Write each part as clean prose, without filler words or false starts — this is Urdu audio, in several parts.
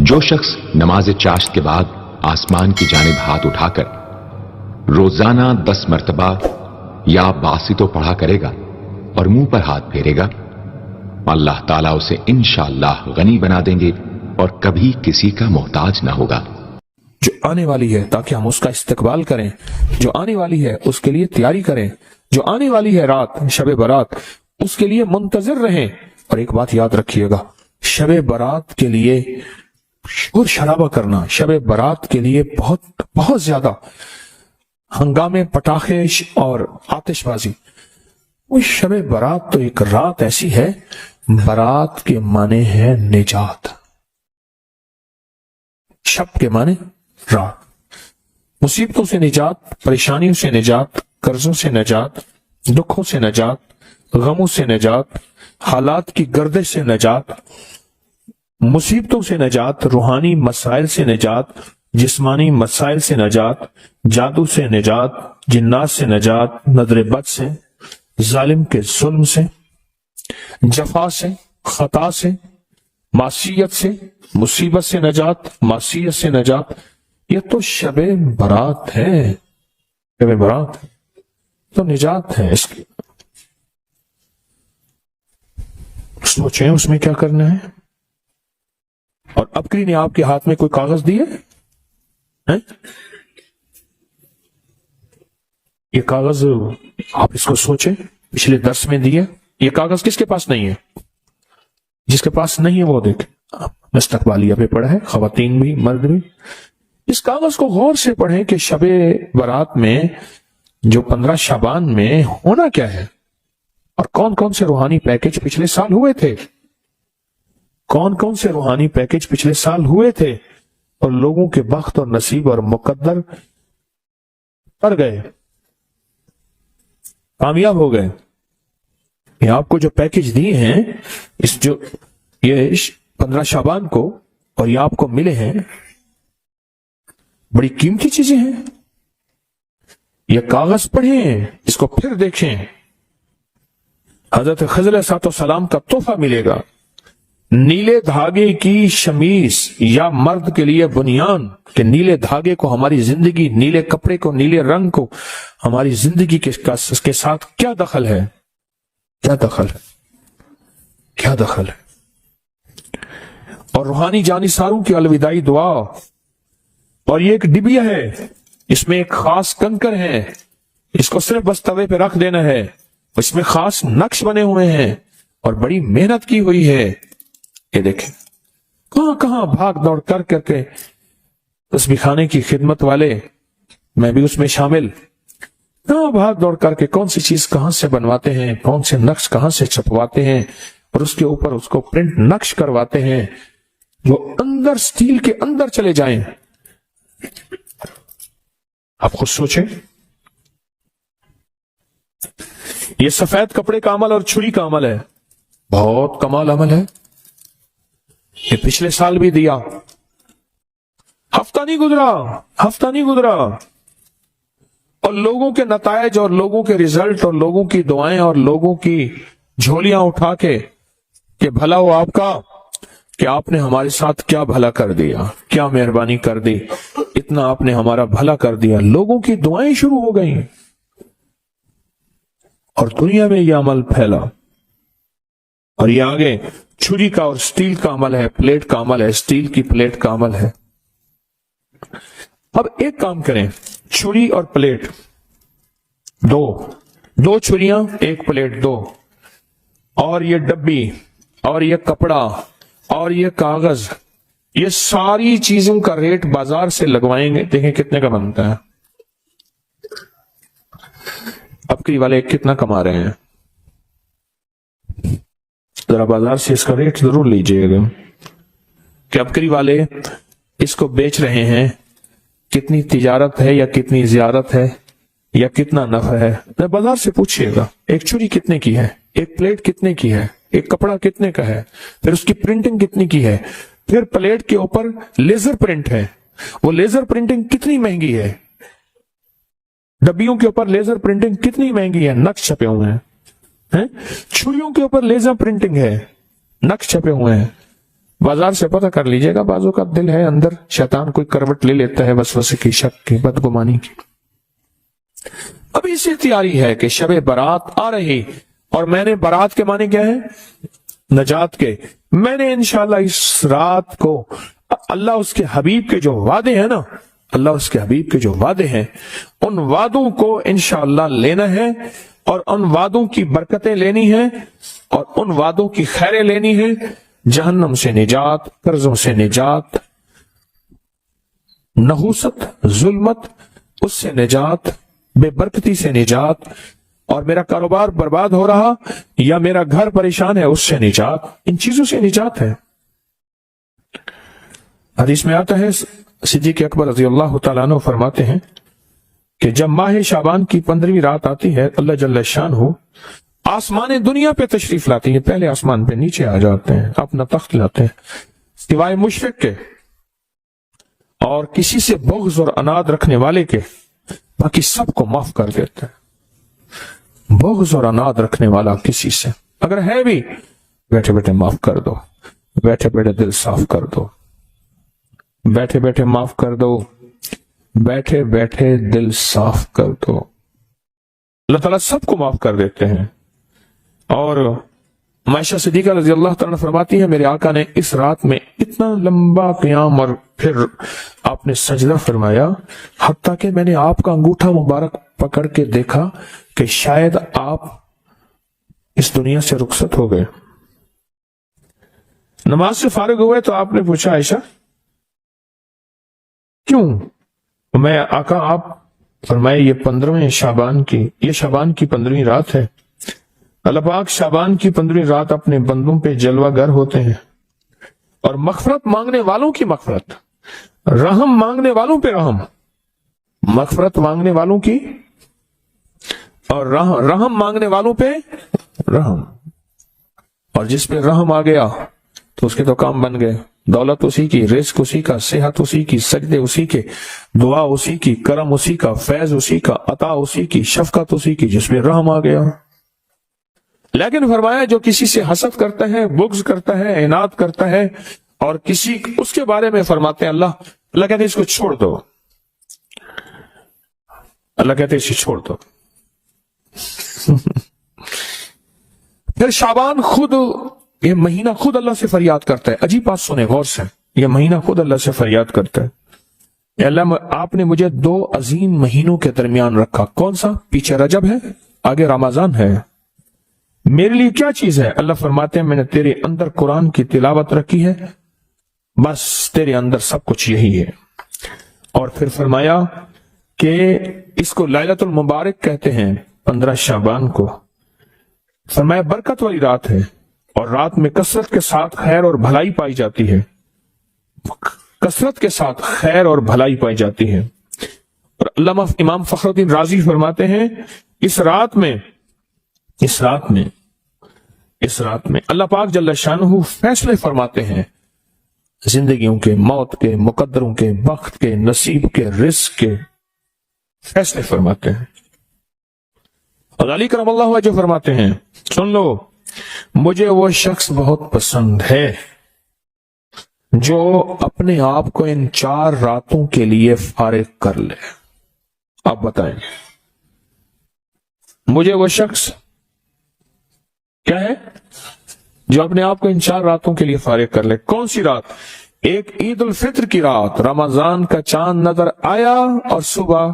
جو شخص نماز چاشت کے بعد آسمان کی جانب ہاتھ اٹھا کر روزانہ 10 مرتبہ یا باسطو پڑھا کرے گا اور منہ پر ہاتھ پھیرے گا، اللہ تعالیٰ اسے انشاءاللہ غنی بنا دیں گے اور کبھی کسی کا محتاج نہ ہوگا۔ جو آنے والی ہے تاکہ ہم اس کا استقبال کریں، جو آنے والی ہے اس کے لیے تیاری کریں، جو آنے والی ہے رات شب برات اس کے لیے منتظر رہیں۔ اور ایک بات یاد رکھیے گا، شب برات کے لیے شور شرابہ کرنا، شب برات کے لیے بہت زیادہ ہنگامے، پٹاخے اور آتش بازی، وہ شب برات تو ایک رات ایسی ہے، برات کے معنی ہے نجات، شب کے معنی رات، مصیبتوں سے نجات، پریشانیوں سے نجات، قرضوں سے نجات، دکھوں سے نجات، غموں سے نجات، حالات کی گردش سے نجات، مصیبتوں سے نجات، روحانی مسائل سے نجات، جسمانی مسائل سے نجات، جادو سے نجات، جنات سے نجات، نظر بد سے، ظالم کے ظلم سے، جفا سے، خطا سے، معصیت سے، مصیبت سے نجات، معصیت سے نجات۔ یہ تو شب برات ہے، شب برات تو نجات ہے اس کی۔ سوچیں اس میں کیا کرنا ہے۔ اور ابکری نے آپ کے ہاتھ میں کوئی کاغذ دیے ہیں؟ یہ کاغذ آپ اس کو سوچیں، پچھلے درس میں دیے، یہ کاغذ کس کے پاس نہیں ہے؟ جس کے پاس نہیں ہے وہ دیکھ مستقبالیہ پہ پڑھا ہے، خواتین بھی مرد بھی۔ اس کاغذ کو غور سے پڑھیں کہ شب برات میں جو 15 شعبان میں ہونا کیا ہے، اور کون کون سے روحانی پیکج پچھلے سال ہوئے تھے، کون کون سے روحانی پیکج پچھلے سال ہوئے تھے، اور لوگوں کے بخت اور نصیب اور مقدر پر گئے، کامیاب ہو گئے۔ یہ آپ کو جو پیکج دیے ہیں یہ 15 شعبان کو، اور یہ آپ کو ملے ہیں، بڑی قیمتی چیزیں ہیں۔ یہ کاغذ پڑھیں، اس کو پھر دیکھیں۔ حضرت خضر علیہ السلام کا تحفہ ملے گا، نیلے دھاگے کی شمیز یا مرد کے لیے بنیان، کہ نیلے دھاگے کو ہماری زندگی، نیلے کپڑے کو، نیلے رنگ کو ہماری زندگی کے ساتھ کیا دخل ہے، کیا دخل ہے، کیا دخل ہے۔ اور روحانی جانثاروں کی الوداعی دعا، اور یہ ایک ڈبیا ہے، اس میں ایک خاص کنکر ہے، اس کو صرف بس توے پہ رکھ دینا ہے، اس میں خاص نقش بنے ہوئے ہیں اور بڑی محنت کی ہوئی ہے۔ یہ دیکھیں کہاں کہاں بھاگ دوڑ کر کے تسبیح خانے کی خدمت والے، میں بھی اس میں شامل، کہاں بھاگ دوڑ کر کے کون سی چیز کہاں سے بنواتے ہیں، کون سے نقش کہاں سے چھپواتے ہیں، اور اس کے اوپر اس کو پرنٹ نقش کرواتے ہیں جو اندر سٹیل کے اندر چلے جائیں۔ آپ خود سوچیں، یہ سفید کپڑے کا عمل اور چھری کا عمل ہے، بہت کمال عمل ہے۔ یہ پچھلے سال بھی دیا، ہفتہ نہیں گزرا، اور لوگوں کے نتائج اور لوگوں کے ریزلٹ اور لوگوں کی دعائیں اور لوگوں کی جھولیاں اٹھا کے کہ بھلا ہو آپ کا، کہ آپ نے ہمارے ساتھ کیا بھلا کر دیا، کیا مہربانی کر دی، اتنا آپ نے ہمارا بھلا کر دیا۔ لوگوں کی دعائیں شروع ہو گئیں اور دنیا میں یہ عمل پھیلا، اور یہ آگے چھری کا اور سٹیل کا عمل ہے، پلیٹ کا عمل ہے، سٹیل کی پلیٹ کا عمل ہے۔ اب ایک کام کریں، چھری اور پلیٹ دو چھریاں، ایک پلیٹ، دو، اور یہ ڈبی اور یہ کپڑا اور یہ کاغذ، یہ ساری چیزوں کا ریٹ بازار سے لگوائیں گے، دیکھیں کتنے کا بنتا ہے۔ ابکری والے کتنا کما رہے ہیں، ذرا بازار سے اس کا ریٹ ضرور لیجئے گا کہ ابکری والے اس کو بیچ رہے ہیں، کتنی تجارت ہے یا کتنی زیارت ہے یا کتنا نفع ہے، بازار سے پوچھئے گا۔ ایک چھری کتنے کی ہے، ایک پلیٹ کتنے کی ہے، ایک کپڑا کتنے کا ہے، پھر اس کی پرنٹنگ کتنی کی ہے، پھر پلیٹ کے اوپر لیزر پرنٹ ہے، وہ لیزر پرنٹنگ کتنی مہنگی ہے، ڈبیوں کے اوپر لیزر پرنٹنگ کتنی مہنگی ہے، نقش چھپے ہوئے ہیں، چھریوں کے اوپر لیزر پرنٹنگ ہے، نقش چھپے ہوئے ہیں، بازار سے پتہ کر لیجئے گا، بازو کا دل ہے اندر شیطان کوئی کروٹ لے لیتا ہے وسوسے کی، شک کی، بدگمانی کی۔ ابھی سے تیاری ہے کہ شب برات آ رہی، اور میں نے برات کے معنی کیا ہے؟ نجات کے۔ میں نے انشاءاللہ اس رات کو اللہ اس کے حبیب کے جو وعدے ہیں نا، اللہ اس کے حبیب کے جو وعدے ہیں، ان وعدوں کو انشاءاللہ لینا ہے، اور ان وعدوں کی برکتیں لینی ہیں، اور ان وعدوں کی خیریں لینی ہیں، جہنم سے نجات، قرضوں سے نجات، نحوست، ظلمت، اس سے نجات، بے برکتی سے نجات، اور میرا کاروبار برباد ہو رہا یا میرا گھر پریشان ہے اس سے نجات، ان چیزوں سے نجات ہے۔ حدیث میں آتا ہے، صدیق اکبر رضی اللہ تعالیٰ عنہ فرماتے ہیں کہ جب ماہ شعبان کی 15ویں رات آتی ہے، اللہ جل شانہ آسمان دنیا پہ تشریف لاتی ہے، پہلے آسمان پہ نیچے آ جاتے ہیں، اپنا تخت لاتے ہیں، سوائے مشرک کے اور کسی سے بغض اور اناد رکھنے والے کے، باقی سب کو معاف کر دیتے ہیں۔ بغض اور اناد رکھنے والا کسی سے اگر ہے بھی، بیٹھے بیٹھے معاف کر دو، بیٹھے بیٹھے دل صاف کر دو، بیٹھے بیٹھے معاف کر دو، بیٹھے بیٹھے دل صاف کر دو۔ اللہ تعالیٰ سب کو معاف کر دیتے ہیں۔ اور عائشہ صدیقہ رضی اللہ تعالیٰ فرماتی ہے، میرے آقا نے اس رات میں اتنا لمبا قیام اور پھر آپ نے سجدہ فرمایا، حتیٰ کہ میں نے آپ کا انگوٹھا مبارک پکڑ کے دیکھا کہ شاید آپ اس دنیا سے رخصت ہو گئے۔ نماز سے فارغ ہوئے تو آپ نے پوچھا، عائشہ کیوں؟ میں آقا، آپ فرمائے یہ 15ویں شعبان کی، یہ شعبان کی 15ویں رات ہے، اللہ پاک شعبان کی 15ویں رات اپنے بندوں پہ جلوہ گر ہوتے ہیں، اور مغفرت مانگنے والوں کی مغفرت، رحم مانگنے والوں پہ رحم، مغفرت مانگنے والوں کی اور رحم مانگنے والوں پہ رحم، اور جس پہ رحم آ گیا تو اس کے تو کام بن گئے، دولت اسی کی، رزق اسی کا، صحت اسی کی، سجدے اسی کے، دعا اسی کی، کرم اسی کا، فیض اسی کا، عطا اسی کی، شفقت اسی کی، جس پہ رحم آ گیا۔ لیکن فرمایا جو کسی سے حسد کرتا ہے، بغض کرتا ہے، عناد کرتا ہے، اور کسی اس کے بارے میں فرماتے ہیں اللہ کہتے ہیں اس کو چھوڑ دو، اللہ کہتے ہیں اسے چھوڑ دو۔ پھر شعبان خود، یہ مہینہ خود اللہ سے فریاد کرتا ہے۔ عجیب بات سنیں غور سے، یہ مہینہ خود اللہ سے فریاد کرتا ہے، اے اللہ آپ نے مجھے 2 عظیم مہینوں کے درمیان رکھا، کون سا؟ پیچھے رجب ہے، آگے رمضان ہے، میرے لیے کیا چیز ہے؟ اللہ فرماتے ہیں میں نے تیرے اندر قرآن کی تلاوت رکھی ہے، بس تیرے اندر سب کچھ یہی ہے۔ اور پھر فرمایا کہ اس کو لیلۃ المبارک کہتے ہیں، 15 شعبان کو، فرمایا برکت والی رات ہے، اور رات میں کثرت کے ساتھ خیر اور بھلائی پائی جاتی ہے، کثرت کے ساتھ خیر اور بھلائی پائی جاتی ہے۔ اور علامہ امام فخر الدین رازی فرماتے ہیں اس رات میں اللہ پاک جل شانہ فیصلے فرماتے ہیں، زندگیوں کے، موت کے، مقدروں کے، وقت کے، نصیب کے، رزق کے فیصلے فرماتے ہیں۔ اور علی کرم اللہ وجہ فرماتے ہیں، سن لو، مجھے وہ شخص بہت پسند ہے جو اپنے آپ کو ان 4 راتوں کے لیے فارغ کر لے۔ آپ بتائیں مجھے وہ شخص کیا ہے جو اپنے آپ کو ان 4 راتوں کے لیے فارغ کر لے۔ کون سی رات؟ ایک عید الفطر کی رات، رمضان کا چاند نظر آیا اور صبح،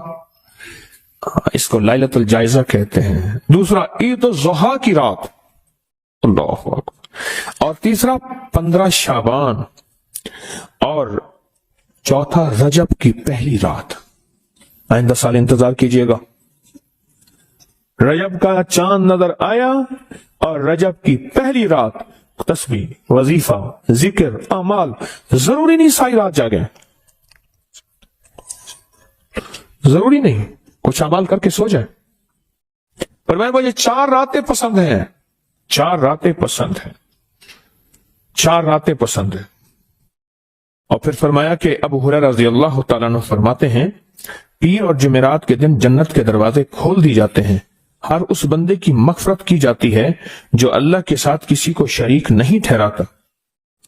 اس کو لیلۃ الجائزہ کہتے ہیں۔ دوسرا عید الضحیٰ کی رات، اللہ اکبر، اور تیسرا 15 شعبان، اور چوتھا رجب کی پہلی رات۔ آئندہ سال انتظار کیجئے گا، رجب کا چاند نظر آیا اور رجب کی پہلی رات، تسبیح، وظیفہ، ذکر، اعمال، ضروری نہیں ساری رات جاگیں، ضروری نہیں، کچھ اعمال کر کے سو جائیں، پر مجھے 4 راتیں پسند ہیں، 4 راتیں پسند ہیں، 4 راتیں پسند ہیں۔ اور پھر فرمایا کہ ابو ہریرہ رضی اللہ تعالیٰ عنہ فرماتے ہیں، پیر اور جمعرات کے دن جنت کے دروازے کھول دی جاتے ہیں، ہر اس بندے کی مغفرت کی جاتی ہے جو اللہ کے ساتھ کسی کو شریک نہیں ٹھہراتا،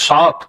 7,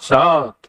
7।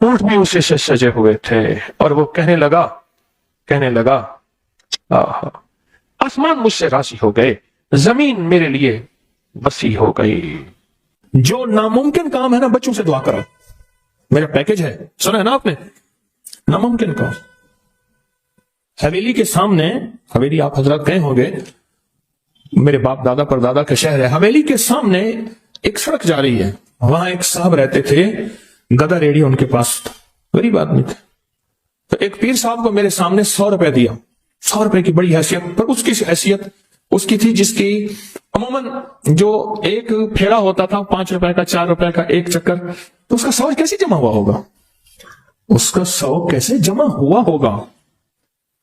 اونٹ بھی اسی سے سجے ہوئے تھے، اور وہ کہنے لگا آہا، آسمان مجھ سے راضی ہو گئے، زمین میرے لیے وسیع ہو گئی۔ جو ناممکن کام ہے نا، بچوں سے دعا کرو، میرا پیکج ہے، سنا ہے نا آپ نے، ناممکن کام۔ حویلی کے سامنے، حویلی آپ حضرات گئے ہوں گے، میرے باپ دادا پر دادا کا شہر ہے، حویلی کے سامنے ایک سڑک جا رہی ہے، وہاں ایک صاحب رہتے تھے، گدا ریڈی ان کے پاس، غریب آدمی تھے۔ تو ایک پیر صاحب کو میرے سامنے 100 روپے دیا، 100 روپے کی بڑی حیثیت، پر اس کی حیثیت اس کی تھی جس کی عموماً جو ایک پھیڑا ہوتا تھا 5 روپے کا، 4 روپے کا ایک چکر، تو اس کا 100 کیسے جمع ہوا ہوگا؟ اس کا 100 کیسے جمع ہوا ہوگا؟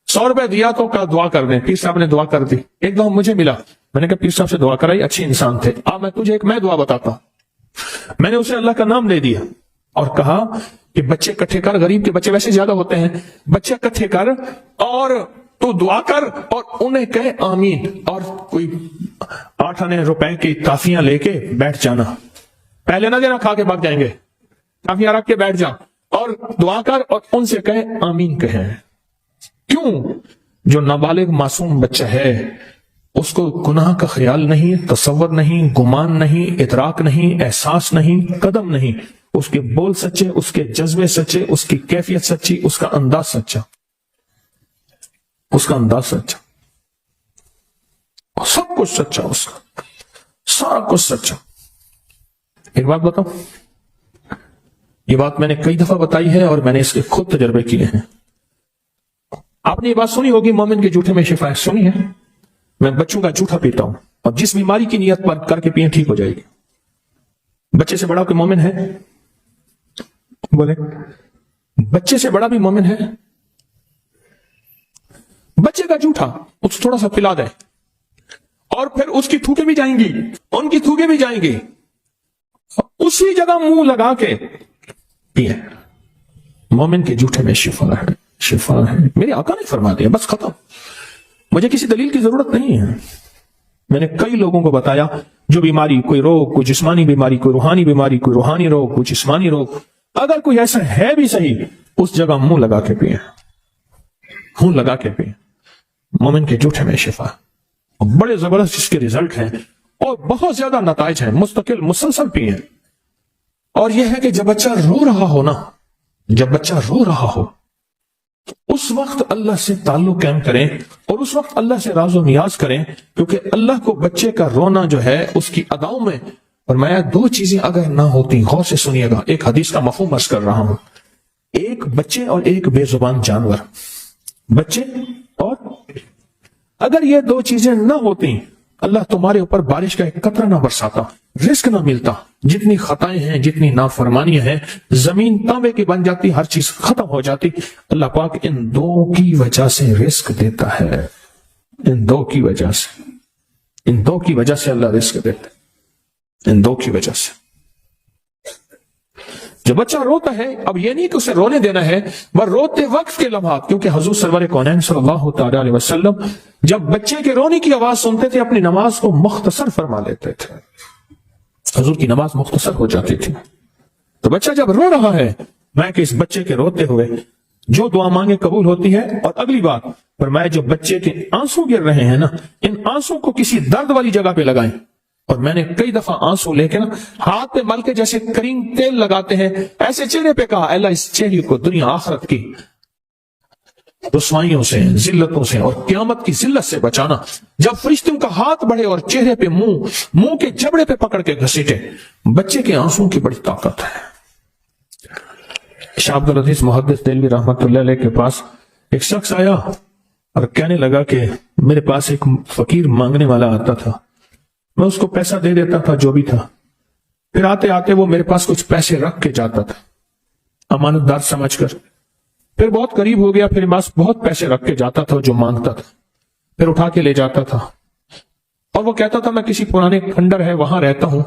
100 روپے دیا تو کہا دعا کر دیں، پیر صاحب نے دعا کر دی۔ ایک دفعہ مجھے ملا، میں نے کہا پیر صاحب سے دعا کرائی، اچھے انسان تھے، اب میں تجھے میں دعا بتاتا ہوں۔ میں نے اسے اللہ کا نام دے دیا اور کہا کہ بچے اکٹھے کر، غریب کے بچے ویسے زیادہ ہوتے ہیں، بچے اکٹھے کر اور تو دعا کر اور انہیں کہے آمین، اور کوئی 8 آنے روپے کی ٹافیاں لے کے بیٹھ جانا، پہلے نہ دینا، کھا کے بھاگ جائیں گے، ٹافیاں رکھ کے بیٹھ جا اور دعا کر اور ان سے کہے آمین کہیں۔ کیوں؟ جو نابالغ معصوم بچہ ہے اس کو گناہ کا خیال نہیں، تصور نہیں، گمان نہیں، ادراک نہیں، احساس نہیں، قدم نہیں، اس کے بول سچے، اس کے جذبے سچے، اس کی کیفیت سچی، اس کا انداز سچا، اور سب کچھ سچا، اس کا سارا کچھ سچا۔ ایک بات بتاؤں، یہ بات میں نے کئی دفعہ بتائی ہے اور میں نے اس کے خود تجربے کیے ہیں۔ آپ نے یہ بات سنی ہوگی، مومن کے جھوٹے میں شفا ہے، سنی ہے؟ میں بچوں کا جھوٹا پیتا ہوں، اور جس بیماری کی نیت پر کر کے پیئیں ٹھیک ہو جائے گی۔ بچے سے بڑا کوئی مومن ہے؟ بولے، بچے سے بڑا بھی مومن ہے؟ بچے کا جھوٹا اس تھوڑا سا پلا دیں اور پھر اس کی تھوکے بھی جائیں گی، ان کی تھوکے بھی جائیں گی، اسی جگہ منہ لگا کے پیئیں۔ مومن کے جھوٹے میں شفا ہے، شفا ہے، میرے آقا نے فرما دیا، بس ختم، مجھے کسی دلیل کی ضرورت نہیں ہے۔ میں نے کئی لوگوں کو بتایا، جو بیماری، کوئی روگ، کوئی جسمانی بیماری، کوئی روحانی بیماری، کوئی روحانی روگ، کوئی جسمانی روگ، اگر کوئی ایسا ہے بھی صحیح، اس جگہ منہ لگا کے پیئیں، منہ لگا کے پیئیں۔ مومن کے جھوٹے میں شفا، بڑے زبردست اس کے ریزلٹ ہیں اور بہت زیادہ نتائج ہیں، مستقل مسلسل پیئیں۔ اور یہ ہے کہ جب بچہ رو رہا ہو نا، جب بچہ رو رہا ہو اس وقت اللہ سے تعلق قائم کریں اور اس وقت اللہ سے راز و نیاز کریں، کیونکہ اللہ کو بچے کا رونا جو ہے اس کی اداؤں میں فرمایا 2 چیزیں اگر نہ ہوتی، غور سے سنیے گا، ایک حدیث کا مفہوم عرض کر رہا ہوں، ایک بچے اور ایک بے زبان جانور، بچے اور اگر یہ 2 چیزیں نہ ہوتی، اللہ تمہارے اوپر بارش کا ایک قطرہ نہ برساتا، رزق نہ ملتا، جتنی خطائیں ہیں، جتنی نافرمانیاں ہیں، زمین تانبے کی بن جاتی، ہر چیز ختم ہو جاتی۔ اللہ پاک ان 2 کی وجہ سے رزق دیتا ہے، ان 2 کی وجہ سے، ان 2 کی وجہ سے اللہ رزق دیتا ہے، ان 2 کی وجہ سے۔ جو بچہ روتا ہے، اب یہ نہیں کہ اسے رونے دینا ہے، وہ روتے وقت کے لمحات، کیونکہ حضور سرور کونین صلی اللہ تعالی علیہ وسلم جب بچے کے رونے کی آواز سنتے تھے اپنی نماز کو مختصر فرما لیتے تھے، حضور کی نماز مختصر ہو جاتی تھی۔ تو بچہ جب رو رہا ہے، میں کہ اس بچے کے روتے ہوئے جو دعا مانگے قبول ہوتی ہے۔ اور اگلی بات فرمایا، جو بچے کے آنسو گر رہے ہیں نا، ان آنسو کو کسی درد والی جگہ پہ لگائیں۔ اور میں نے کئی دفعہ آنسو لے کے نا ہاتھ پہ مل کے جیسے کریم تیل لگاتے ہیں، ایسے چہرے پہ کہا، اللہ اس چہرے کو دنیا آخرت کی رسوائیوں سے، ذلتوں سے اور قیامت کی ذلت سے بچانا۔ جب فرشتوں کا ہاتھ بڑھے اور چہرے پہ منہ کے جبڑے پہ پکڑ کے گھسیٹے، بچے کے آنسوں کی بڑی طاقت ہے۔ شاہ عبد العزیز محدث دہلوی رحمت اللہ علیہ کے پاس ایک شخص آیا اور کہنے لگا کہ میرے پاس ایک فقیر مانگنے والا آتا تھا، میں اس کو پیسہ دے دیتا تھا جو بھی تھا، پھر آتے آتے وہ میرے پاس کچھ پیسے رکھ کے جاتا تھا امانت دار سمجھ کر، پھر بہت قریب ہو گیا، پھر بس بہت پیسے رکھ کے جاتا تھا جو مانگتا تھا، پھر اٹھا کے لے جاتا تھا، اور وہ کہتا تھا میں کسی پرانے کھنڈر ہے وہاں رہتا ہوں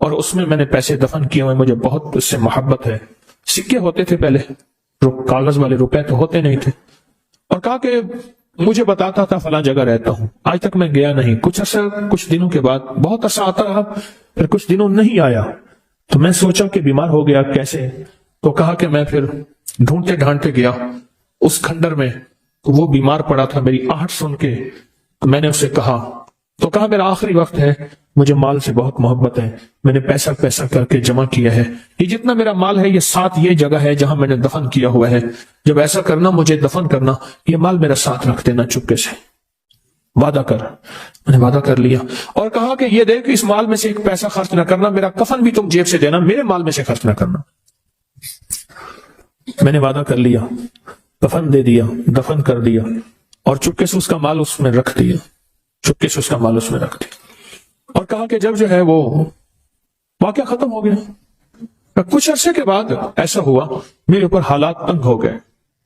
اور اس میں نے پیسے دفن کیے ہوئے، مجھے بہت اس سے محبت ہے۔ سکے ہوتے تھے پہلے، کاغذ والے روپے تو ہوتے نہیں تھے، اور کہا کہ مجھے بتاتا تھا فلاں جگہ رہتا ہوں، آج تک میں گیا نہیں۔ کچھ دنوں کے بعد بہت عرصہ آتا رہا، پھر کچھ دنوں نہیں آیا، تو میں سوچا کہ بیمار ہو گیا کیسے، تو تو کہا کہ میں پھر ڈھونڈتے ڈھانڈتے گیا اس کھنڈر میں، تو وہ بیمار پڑا تھا۔ میری آہٹ سن کے تو میں نے اسے کہا، تو کہا میرا آخری وقت ہے، مجھے مال سے بہت محبت ہے، میں نے پیسہ پیسہ کر کے جمع کیا ہے، یہ جتنا میرا مال ہے یہ ساتھ یہ جگہ ہے جہاں میں نے دفن کیا ہوا ہے، جب ایسا کرنا مجھے دفن کرنا، یہ مال میرا ساتھ رکھ دینا چپکے سے، وعدہ کر۔ میں نے وعدہ کر لیا اور کہا کہ یہ دیکھ اس مال میں سے ایک پیسہ خرچ نہ کرنا، میرا کفن بھی تم جیب سے دینا، میرے مال میں سے خرچ نہ کرنا۔ میں نے وعدہ کر لیا، کفن دے دیا، دفن کر دیا اور چپکے سے اس کا مال اس میں رکھ دیا، چپکے سے اس کا مال اس میں رکھ دیا، اور کہا کہ جب جو ہے وہ واقعہ ختم ہو گیا، کچھ عرصے کے بعد ایسا ہوا میرے اوپر حالات تنگ ہو گئے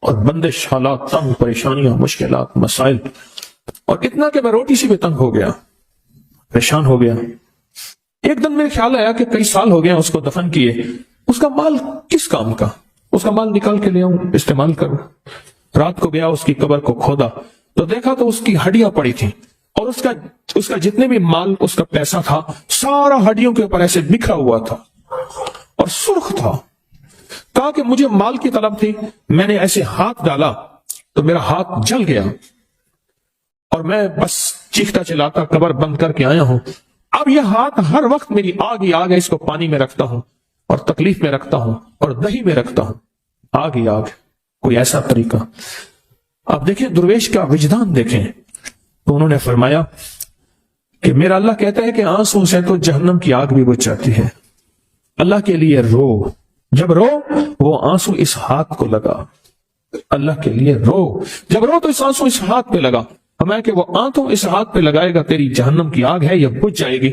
اور بندش، حالات تنگ، پریشانیاں، مشکلات، مسائل، اور اتنا کہ میں روٹی سے بھی تنگ ہو گیا، پریشان ہو گیا۔ ایک دن میرے خیال آیا کہ کئی سال ہو گئے اس کو دفن کیے، اس کا مال کس کام کا، اس کا مال نکال کے لے آؤں، استعمال کروں۔ رات کو گیا اس کی قبر کو کھودا تو دیکھا تو اس کی ہڈیاں پڑی تھیں، اور اس کا جتنے بھی مال، اس کا پیسہ تھا، سارا ہڈیوں کے اوپر ایسے بکھرا ہوا تھا اور سرخ تھا۔ کہا کہ مجھے مال کی طلب تھی، میں نے ایسے ہاتھ ڈالا تو میرا ہاتھ جل گیا اور میں بس چیختا چلاتا قبر بند کر کے آیا ہوں۔ اب یہ ہاتھ ہر وقت میری آگ ہی آگ ہے، اس کو پانی میں رکھتا ہوں اور تکلیف میں رکھتا ہوں اور دہی میں رکھتا ہوں، آگ ہی آگ، کوئی ایسا طریقہ۔ اب دیکھیں درویش کا وجدان دیکھیں، تو انہوں نے فرمایا کہ میرا اللہ کہتا ہے کہ آنسوں سے تو جہنم کی آگ بھی بجھ جاتی ہے، اللہ کے لیے رو، جب رو وہ آنسو اس ہاتھ کو لگا، اللہ کے لیے رو، جب رو تو اس آنسو اس ہاتھ پہ لگا، ہمیں کہ وہ آنسو اس ہاتھ پہ لگائے گا، تیری جہنم کی آگ ہے یہ بجھ جائے گی۔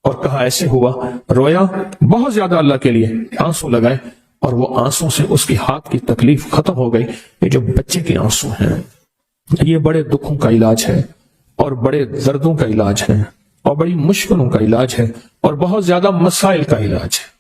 اور کہا ایسے ہوا، رویا بہت زیادہ اللہ کے لیے، آنسو لگائے اور وہ آنسو سے اس کی ہاتھ کی تکلیف ختم ہو گئی۔ یہ جو بچے کے آنسو ہیں یہ بڑے دکھوں کا علاج ہے اور بڑے دردوں کا علاج ہے اور بڑی مشکلوں کا علاج ہے اور بہت زیادہ مسائل کا علاج ہے۔